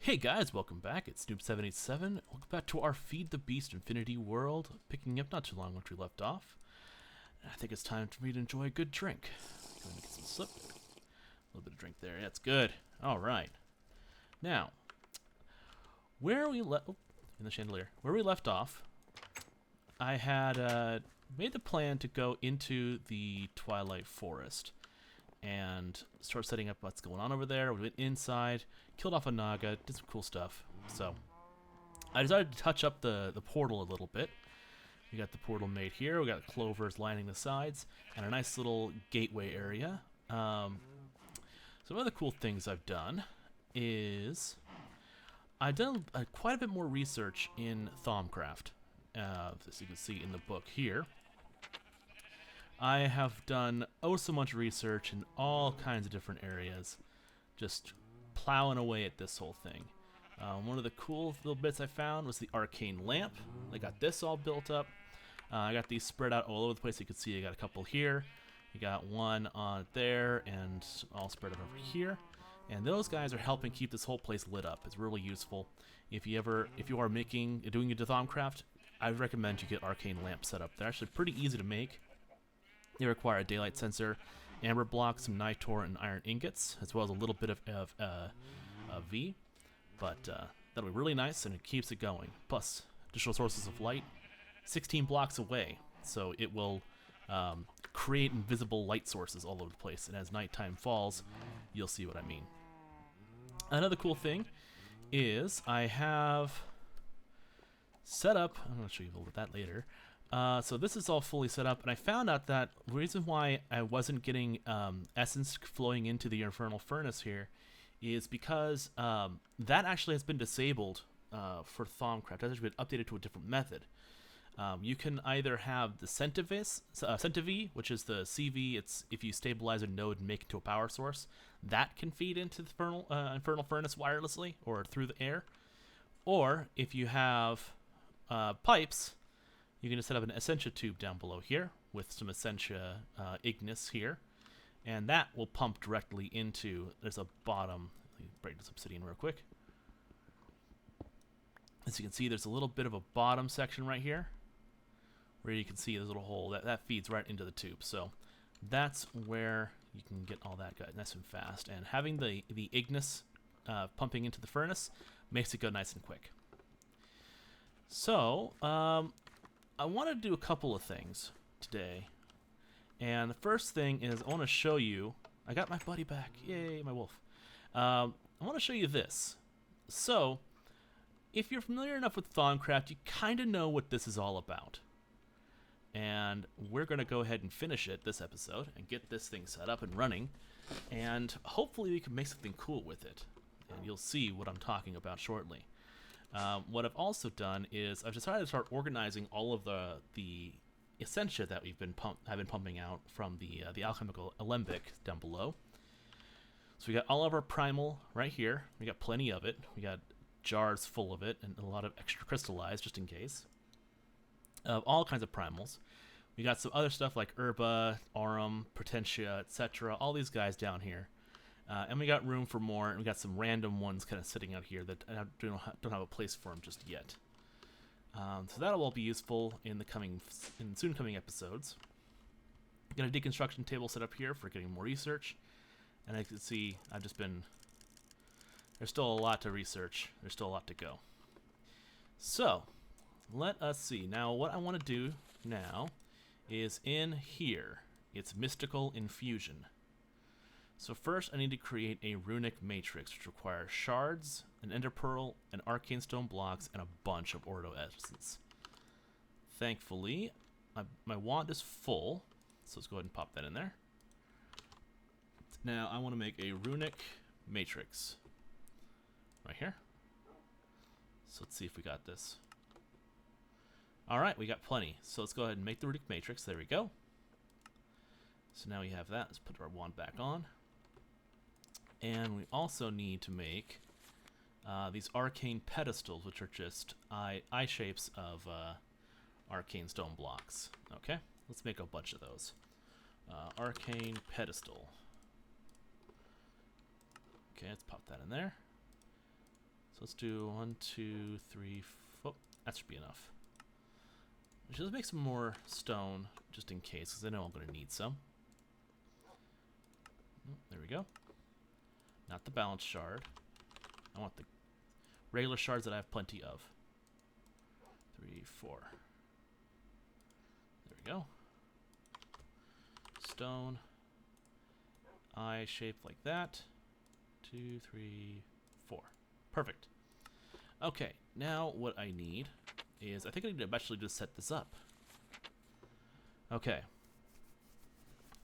Hey guys, welcome back. It's Snoop787. Welcome back to our Feed the Beast Infinity world, picking up not too long after we left off. And I think it's time for me to enjoy a good drink. Go and get some slip. A little bit of drink there. Yeah, it's good. All right. Now, where we left in the chandelier, where we left off, I had made the plan to go into the Twilight Forest and start setting up what's going on over there. We went inside, killed off a Naga, did some cool stuff. So I decided to touch up the portal a little bit. We got the portal made here. We got clovers lining the sides and a nice little gateway area. Some other cool things I've done is I've done quite a bit more research in Thaumcraft, as you can see in the book here. I have done so much research in all kinds of different areas, just plowing away at this whole thing. One of the cool little bits I found was the arcane lamp. I got this all built up. I got these spread out all over the place. You can see I got a couple here. You got one on there and all spread out over here. And those guys are helping keep this whole place lit up. It's really useful. If you are doing a Thaumcraft, I recommend you get arcane lamps set up. They're actually pretty easy to make. They require a daylight sensor, amber blocks, some nitor, and iron ingots, as well as a little bit of V. But that'll be really nice, and it keeps it going. Plus, additional sources of light, 16 blocks away, so it will create invisible light sources all over the place. And as nighttime falls, you'll see what I mean. Another cool thing is I have set up. I'm going to show you a little bit of that later. So this is all fully set up, and I found out that the reason why I wasn't getting essence flowing into the infernal furnace here is because that actually has been disabled for Thaumcraft. That's actually been updated to a different method. You can either have the Centivi, which is the CV. It's if you stabilize a node and make it to a power source, that can feed into the infernal furnace wirelessly or through the air. Or if you have pipes, you can just set up an Essentia tube down below here with some Essentia Ignis here, and that will pump directly into, there's a bottom, let me break this obsidian real quick. As you can see, there's a little bit of a bottom section right here where you can see there's a little hole that feeds right into the tube. So that's where you can get all that nice and fast, and having the Ignis pumping into the furnace makes it go nice and quick. So I want to do a couple of things today, and the first thing is I want to show you, I got my buddy back, yay, my wolf. I want to show you this. So, if you're familiar enough with Thaumcraft, you kind of know what this is all about. And we're going to go ahead and finish it this episode and get this thing set up and running, and hopefully we can make something cool with it, and you'll see what I'm talking about shortly. What I've also done is I've decided to start organizing all of the Essentia that we've been pumping out from the alchemical alembic down below. So we got all of our primal right here. We got plenty of it. We got jars full of it and a lot of extra crystallized just in case. Of all kinds of primals. We got some other stuff like Herba, Aurum, Potentia, etc. All these guys down here. And we got room for more, and we got some random ones kind of sitting out here that I don't have a place for them just yet. So that'll all be useful in soon coming episodes. Got a deconstruction table set up here for getting more research, and as you can see, there's still a lot to research. There's still a lot to go. So let us see. Now what I want to do now is in here. It's mystical infusion. So first I need to create a runic matrix, which requires shards, an ender pearl, an arcane stone blocks, and a bunch of ordo essence. Thankfully, my wand is full, so let's go ahead and pop that in there. Now I want to make a runic matrix right here. So let's see if we got this. Alright, we got plenty. So let's go ahead and make the runic matrix. There we go. So now we have that. Let's put our wand back on. And we also need to make these arcane pedestals, which are just eye shapes of arcane stone blocks. Okay, let's make a bunch of those. Arcane pedestal. Okay, let's pop that in there. So let's do 1, 2, 3, 4. That should be enough. Let's make some more stone, just in case, because I know I'm going to need some. There we go. Not the balance shard. I want the regular shards that I have plenty of. 3, 4. There we go. Stone. Eye shaped like that. 2, 3, 4. Perfect. Okay, now what I need is, I think I need to eventually just set this up. Okay.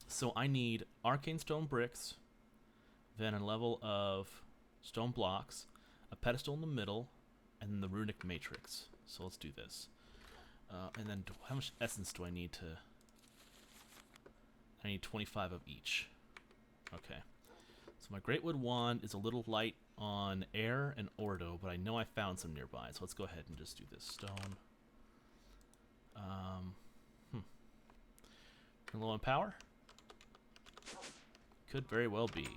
So I need arcane stone bricks, then a level of stone blocks, a pedestal in the middle, and then the runic matrix. So let's do this. And then how much essence do I need to... I need 25 of each. Okay. So my Greatwood Wand is a little light on air and ordo, but I know I found some nearby. So let's go ahead and just do this. Stone. Low on power? Could very well be.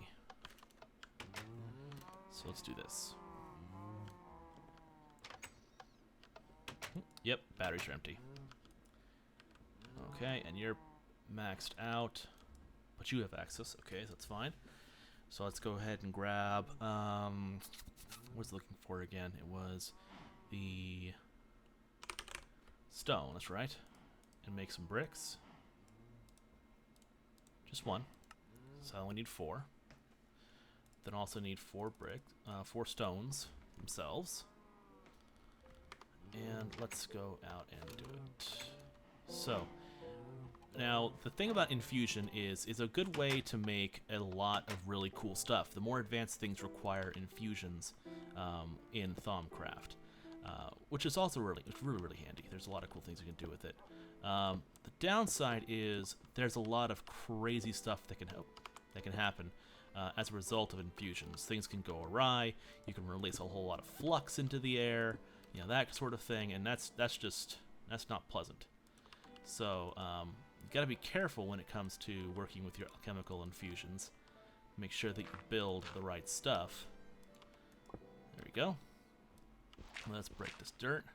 So let's do this. Yep, batteries are empty. Okay, and you're maxed out, but you have access. Okay, so that's fine. So let's go ahead and grab, what was I looking for again? It was the stone, that's right. And make some bricks. Just one. So I only need 4. Then also need 4 bricks, 4 stones themselves. And let's go out and do it. So, now the thing about Infusion is a good way to make a lot of really cool stuff. The more advanced things require infusions in Thaumcraft, which is also really handy. There's a lot of cool things you can do with it. The downside is there's a lot of crazy stuff that can happen as a result of infusions. Things can go awry. You can release a whole lot of flux into the air, you know, that sort of thing, and that's not pleasant. So you got to be careful when it comes to working with your alchemical infusions. Make sure that you build the right stuff. There we go. Let's break this dirt.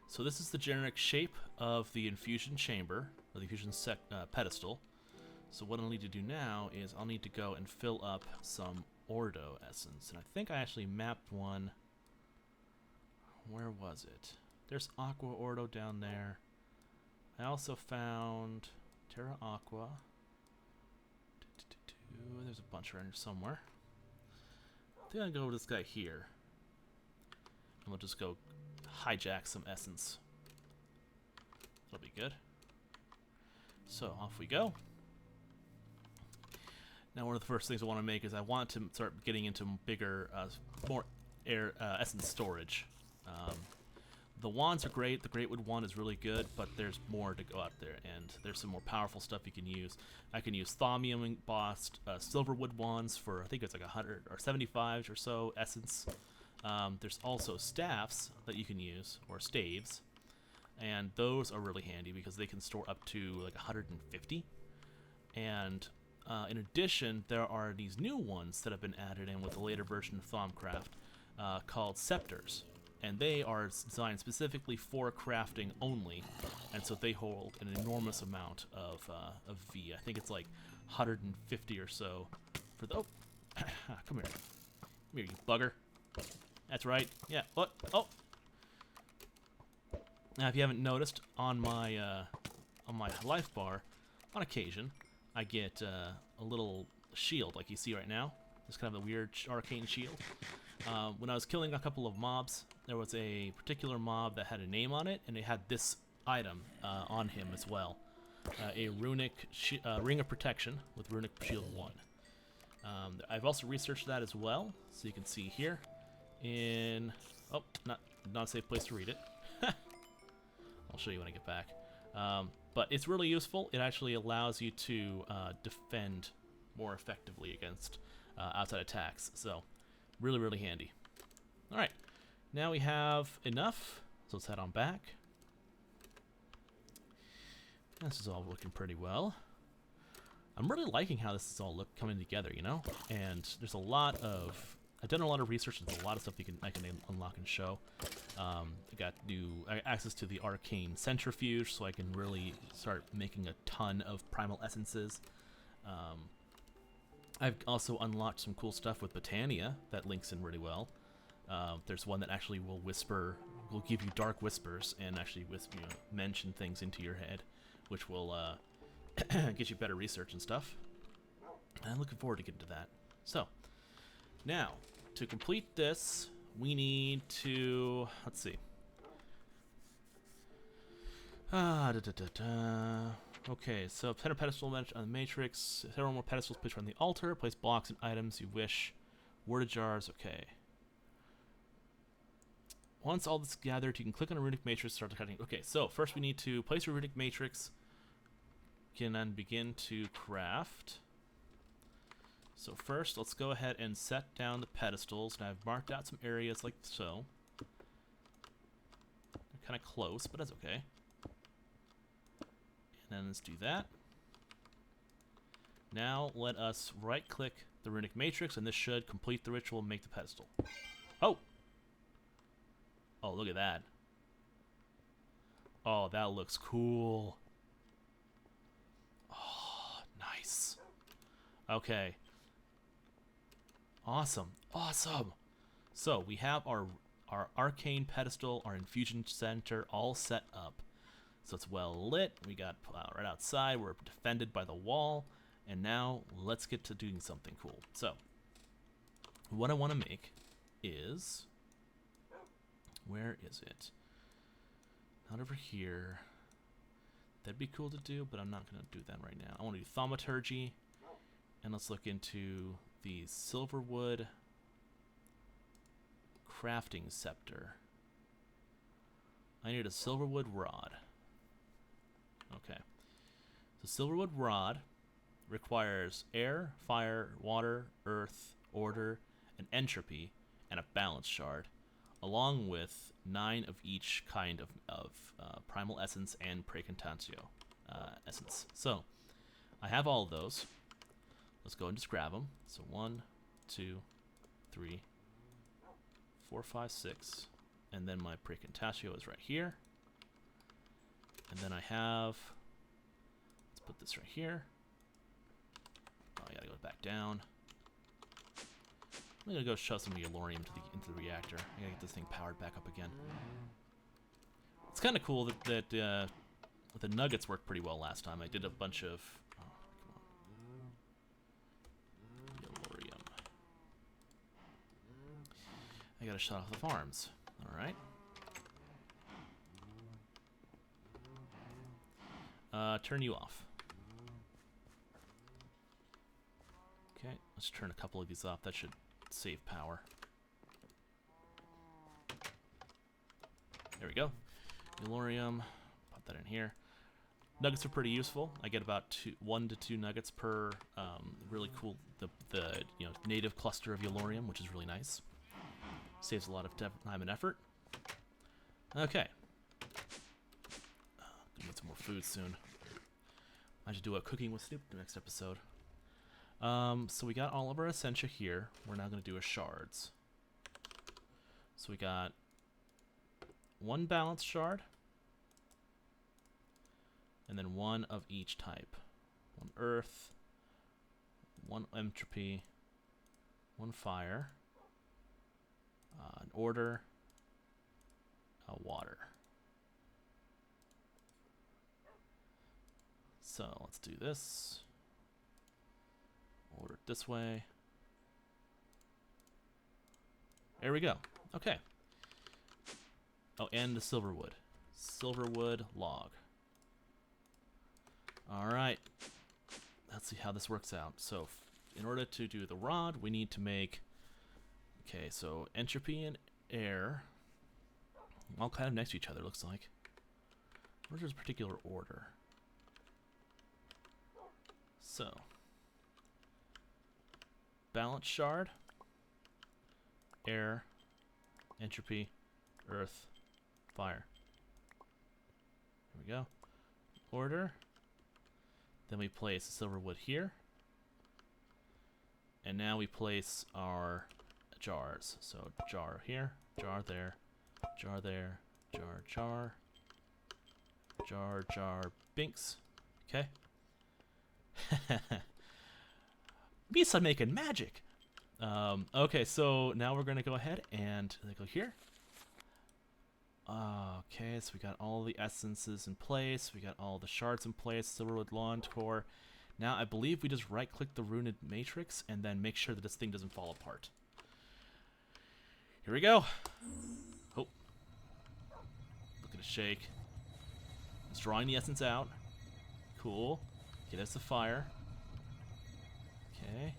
So this is the generic shape of the infusion chamber, or the infusion pedestal. So what I'll need to do now is I'll need to go and fill up some ordo essence. And I think I actually mapped one. Where was it? There's aqua ordo down there. I also found terra aqua. There's a bunch around here somewhere. I think I'll go with this guy here. And we'll just go hijack some essence. That'll be good. So off we go. Now one of the first things I want to make is I want to start getting into bigger, more air essence storage. The wands are great. The Greatwood Wand is really good, but there's more to go out there, and there's some more powerful stuff you can use. I can use Thaumium embossed Silverwood wands for, I think it's like 100 or 75 or so essence. There's also staffs that you can use, or staves, and those are really handy because they can store up to like 150. And in addition, there are these new ones that have been added in with the later version of Thaumcraft called scepters. And they are designed specifically for crafting only, and so they hold an enormous amount of V. I think it's like 150 or so for the... Oh! Come here. Come here, you bugger. That's right. Yeah, what? Oh! Now, if you haven't noticed, on my life bar, on occasion, I get a little shield like you see right now. It's kind of a weird arcane shield. When I was killing a couple of mobs, there was a particular mob that had a name on it, and it had this item on him as well. A runic ring of protection with runic shield 1. I've also researched that as well, so you can see here in... Oh, not a safe place to read it. I'll show you when I get back. But it's really useful. It actually allows you to defend more effectively against outside attacks. So, really, really handy. Alright, now we have enough, so let's head on back. This is all looking pretty well. I'm really liking how this is all coming together, you know? And there's a lot of I've done a lot of research. There's a lot of stuff I can unlock and show. I got new access to the arcane centrifuge, so I can really start making a ton of primal essences. I've also unlocked some cool stuff with Botania that links in really well. There's one that actually will give you dark whispers and actually mention things into your head, which will get you better research and stuff. And I'm looking forward to getting to that. So, now, to complete this, we need to, let's see. Okay, so center pedestal on the matrix, several more pedestals placed on the altar, place blocks and items you wish, worded jars, okay. Once all this is gathered, you can click on a runic matrix, start cutting. Okay, so first we need to place a runic matrix, can then begin to craft. So first, let's go ahead and set down the pedestals, and I've marked out some areas like so. They're kind of close, but that's okay. And then let's do that. Now let us right-click the runic matrix, and this should complete the ritual and make the pedestal. Oh! Oh, look at that. Oh, that looks cool. Oh, nice. Okay. Awesome. Awesome. So, we have our arcane pedestal, our infusion center all set up. So it's well lit. We got right outside. We're defended by the wall. And now let's get to doing something cool. So, what I want to make is... Where is it? Not over here. That'd be cool to do, but I'm not going to do that right now. I want to do thaumaturgy. And let's look into the Silverwood crafting scepter. I need a Silverwood rod. Okay. So Silverwood rod requires air, fire, water, earth, order, and entropy, and a balance shard, along with 9 of each kind of primal essence and precantatio essence. So, I have all of those. Let's go and just grab them. So 1, 2, 3, 4, 5, 6, and then my precantatio is right here. And then I have, let's put this right here. Oh, I gotta go back down. I'm gonna go shove some yellorium into the reactor. I gotta get this thing powered back up again. It's kind of cool that the nuggets worked pretty well last time. I did a bunch of yellorium. I gotta shut off the farms. All right. Turn you off. Okay, let's turn a couple of these off. That should save power. There we go. Yellorium. Pop that in here. Nuggets are pretty useful. I get about 1 to 2 nuggets per really cool the native cluster of yellorium, which is really nice. Saves a lot of time and effort. Okay. Gonna get some more food soon. I should do a cooking with Snoop the next episode. So we got all of our Essentia here. We're now going to do a shards. So we got 1 balance shard. And then 1 of each type. 1 earth. 1 entropy. 1 fire. An order. A water. So let's do this. Order it this way. There we go. Okay. Oh, and the Silverwood. Silverwood log. Alright. Let's see how this works out. So, in order to do the rod, we need to make... Okay, so entropy and air. All kind of next to each other, looks like. Where's this particular order? So... balance shard, air, entropy, earth, fire. There we go. Order. Then we place the Silverwood here. And now we place our jars. So jar here, jar there, jar there, jar, jar, jar, jar, binks. Okay. Misa making magic. Okay, so now we're gonna go ahead and go here. Okay, so we got all the essences in place. We got all the shards in place. Silverwood lawn core. Now I believe we just right-click the runed matrix and then make sure that this thing doesn't fall apart. Here we go. Oh, look at it shake. It's drawing the essence out. Cool. Okay, there's the fire. Okay.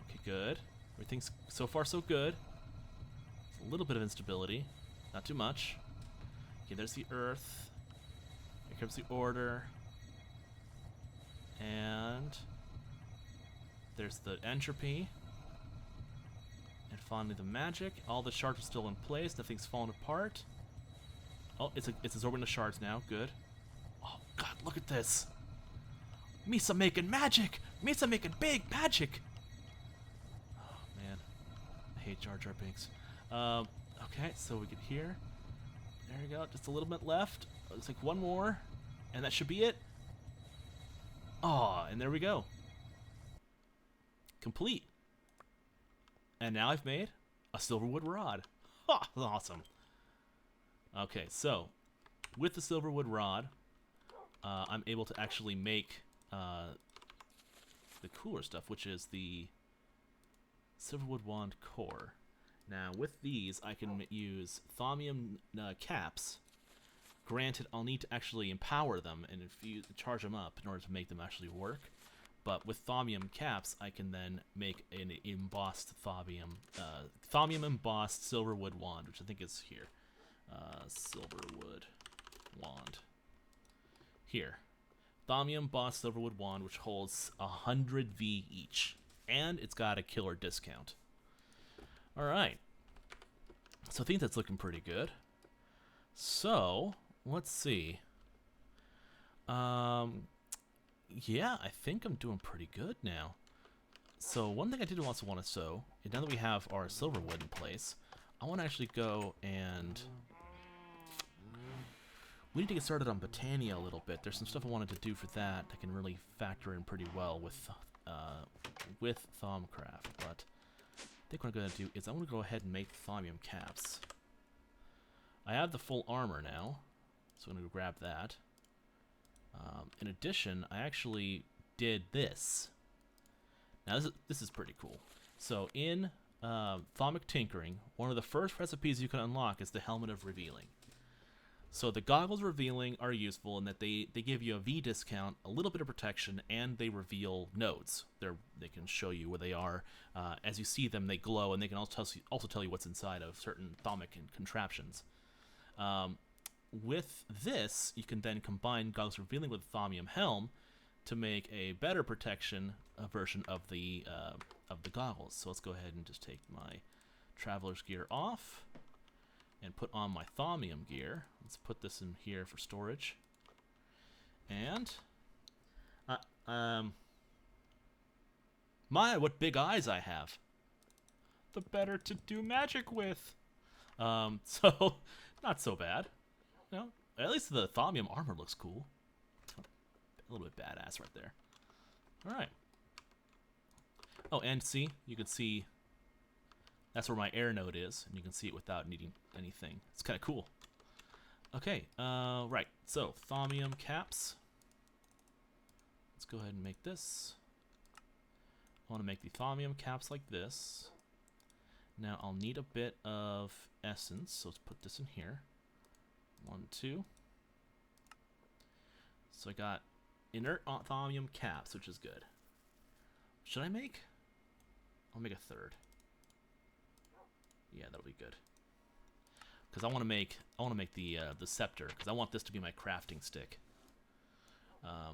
Okay, good. Everything's so far so good. It's a little bit of instability. Not too much. Okay, there's the earth. Here comes the order. And there's the entropy. And finally the magic. All the shards are still in place. Nothing's fallen apart. Oh, it's absorbing the shards now. Good. Oh, God, look at this. Misa making magic! Misa making big magic! Oh, man. I hate Jar Jar Binks. Okay, so we get here. There we go. Just a little bit left. Looks like one more. And that should be it. Oh, and there we go. Complete. And now I've made a Silverwood rod. Ha! Awesome. Okay, so with the Silverwood rod, I'm able to actually make the cooler stuff, which is the Silverwood wand core. Now, with these, I can use Thaumium caps. Granted, I'll need to actually empower them and charge them up in order to make them actually work. But with Thaumium caps, I can then make an embossed Thaumium embossed Silverwood wand, which I think is here. Silverwood wand. Here. Thaumium embossed Silverwood wand, which holds 100 V each. And it's got a killer discount. Alright. So I think that's looking pretty good. So, let's see. Yeah, I think I'm doing pretty good now. So one thing I did also want to show, now that we have our Silverwood in place, I want to actually go and... we need to get started on Botania a little bit. There's some stuff I wanted to do for that that can really factor in pretty well with Thaumcraft, but I think what I'm going to do is I'm going to go ahead and make Thaumium caps. I have the full armor now, so I'm going to grab that. In addition, I actually did this. Now this is pretty cool. So in Thaumic Tinkering, one of the first recipes you can unlock is the Helmet of Revealing. So the goggles revealing are useful in that they give you a V discount, a little bit of protection, and they reveal nodes. They can show you where they are. As you see them, they glow, and they can also tell you what's inside of certain Thaumic contraptions. With this, you can then combine goggles revealing with Thaumium helm to make a better protection version of the goggles. So let's go ahead and just take my Traveler's gear off and put on my Thaumium gear. Let's put this in here for storage. And my, what big eyes I have. The better to do magic with. So not so bad. You know, at least the Thaumium armor looks cool. A little bit badass right there. All right. Oh, and see, you can see that's where my air node is, and you can see it without needing anything. It's kind of cool. Okay, right. So, Thaumium caps. Let's go ahead and make this. I want to make the Thaumium caps like this. Now, I'll need a bit of essence, so let's put this in here. 1, 2. So I got inert Thaumium caps, which is good. Should I make? I'll make a third. Yeah, that'll be good. Because I want to make the scepter, because I want this to be my crafting stick.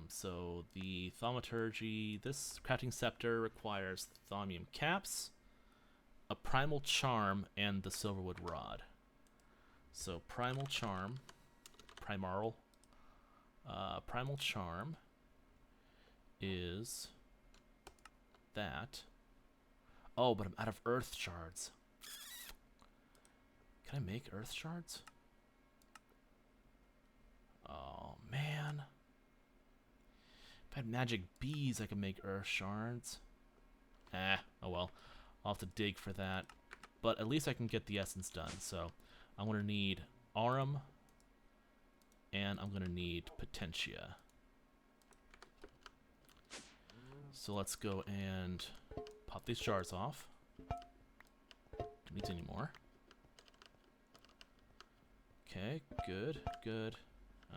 So the thaumaturgy, this crafting scepter requires Thaumium caps, a primal charm, and the Silverwood rod. So primal charm is that. Oh, but I'm out of earth shards. Can I make earth shards? Oh, man. If I had magic bees, I could make earth shards. Oh well. I'll have to dig for that. But at least I can get the essence done. So I'm going to need Aurum. And I'm going to need Potentia. So let's go and pop these shards off. Don't need any more. Okay, good, good.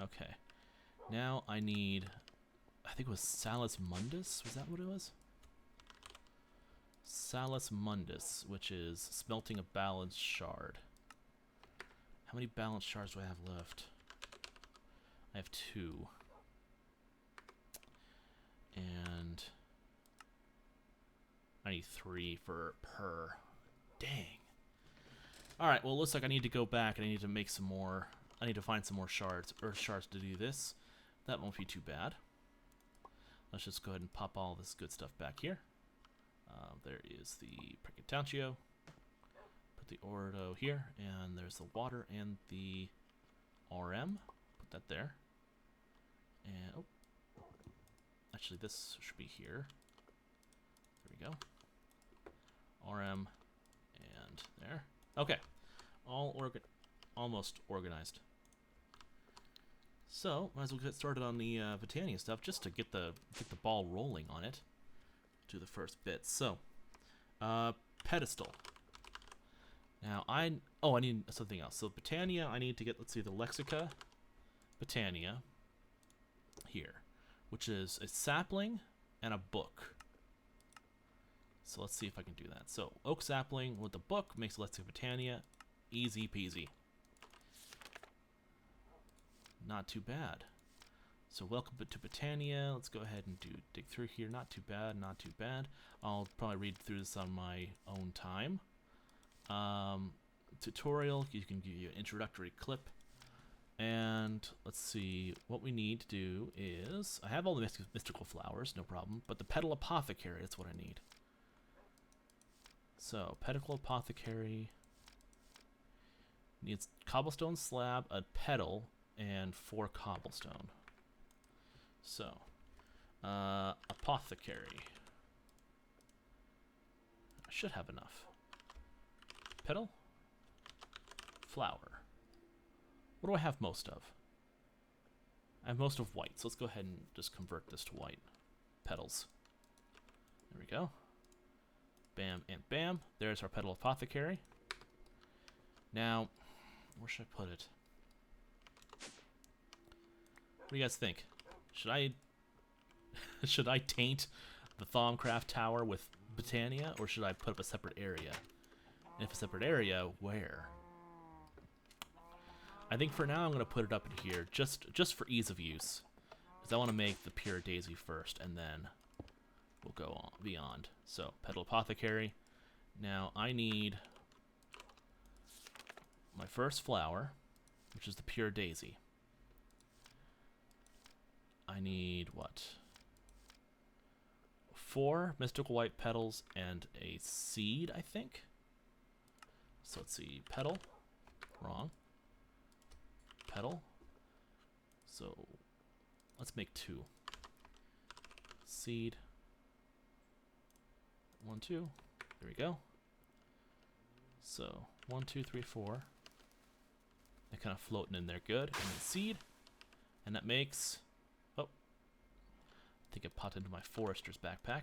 Okay. Now I need, I think it was Salus Mundus? Was that what it was? Salus Mundus, which is smelting a balanced shard. How many balanced shards do I have left? I have 2. And I need 3 per. Dang. Alright, well it looks like I need to go back and I need to make some more. I need to find some more shards, earth shards to do this. That won't be too bad. Let's just go ahead and pop all this good stuff back here. There is the Precantantio. Put the Ordo here, and there's the water and the RM. Put that there. And, oh. Actually, this should be here. There we go. RM and there. Okay. Almost organized. So, might as well get started on the Botania stuff just to get the ball rolling on it. Do the first bit. So, pedestal. Now, I need something else. So, Botania, I need to get, let's see, the Lexica Botania here, which is a sapling and a book. So, let's see if I can do that. So, oak sapling with the book makes Lexica Botania. Easy peasy. Not too bad. So welcome to Botania. Let's go ahead and dig through here. Not too bad, not too bad. I'll probably read through this on my own time. Tutorial, you can give you an introductory clip. And let's see, what we need to do is, I have all the mystical flowers, no problem, but the petal apothecary is what I need. So, petal apothecary needs cobblestone slab, a petal, and 4 cobblestone. So, apothecary. I should have enough. Petal, flower. What do I have most of? I have most of white, so let's go ahead and just convert this to white. Petals. There we go. Bam and bam. There's our petal apothecary. Now, where should I put it? What do you guys think? Should I taint the Thaumcraft tower with Botania, or should I put up a separate area? And if a separate area, where? I think for now I'm going to put it up in here, just for ease of use. Because I want to make the pure daisy first, and then we'll go on beyond. So, petal apothecary. Now, I need my first flower, which is the pure daisy. I need, what? 4 mystical white petals and a seed, I think? So let's see, petal. Wrong. Petal. So let's make 2. Seed. 1, 2. There we go. So 1, 2, 3, 4. They're kind of floating in there good. And then seed. And that makes... Oh. I think it popped into my forester's backpack.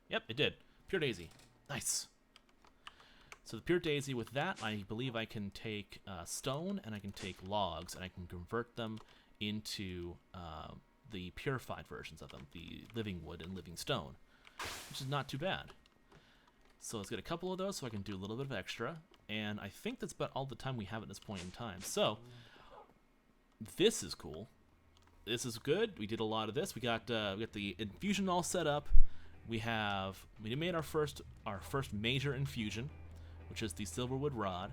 Yep, it did. Pure daisy. Nice. So the pure daisy, with that, I believe I can take stone and I can take logs and I can convert them into the purified versions of them, the living wood and living stone, which is not too bad. So let's get a couple of those so I can do a little bit of extra. And I think that's about all the time we have at this point in time. So this is cool. This is good. We did a lot of this. We got the infusion all set up. We made our first major infusion, which is the Silverwood rod.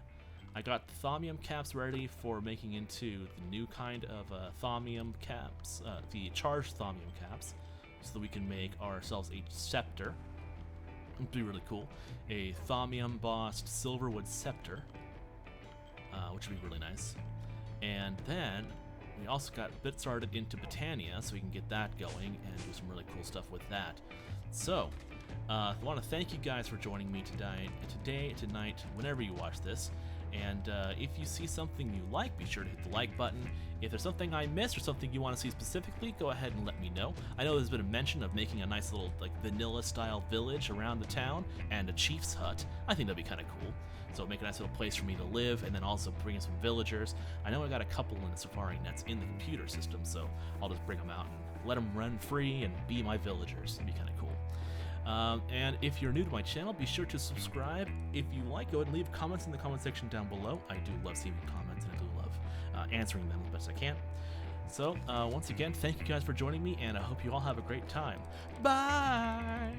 I got the Thaumium caps ready for making into the new kind of Thaumium caps, the charged Thaumium caps, so that we can make ourselves a scepter. It'd be really cool. A Thaumic embossed Silverwood scepter, which would be really nice. And then we also got a bit started into Botania, so we can get that going and do some really cool stuff with that. So, I want to thank you guys for joining me today, tonight, whenever you watch this. And if you see something you like, be sure to hit the like button. If there's something I missed or something you want to see specifically, go ahead and let me know. I know there's been a mention of making a nice little vanilla-style village around the town and a chief's hut. I think that'd be kind of cool. So make a nice little place for me to live, and then also bring in some villagers. I know I got a couple in the Safari nets in the computer system, so I'll just bring them out and let them run free and be my villagers. It'd be kind of cool. And if you're new to my channel, be sure to subscribe. If you like, go ahead and leave comments in the comment section down below. I do love seeing comments, and I do love answering them as best I can. So, once again, thank you guys for joining me, and I hope you all have a great time. Bye!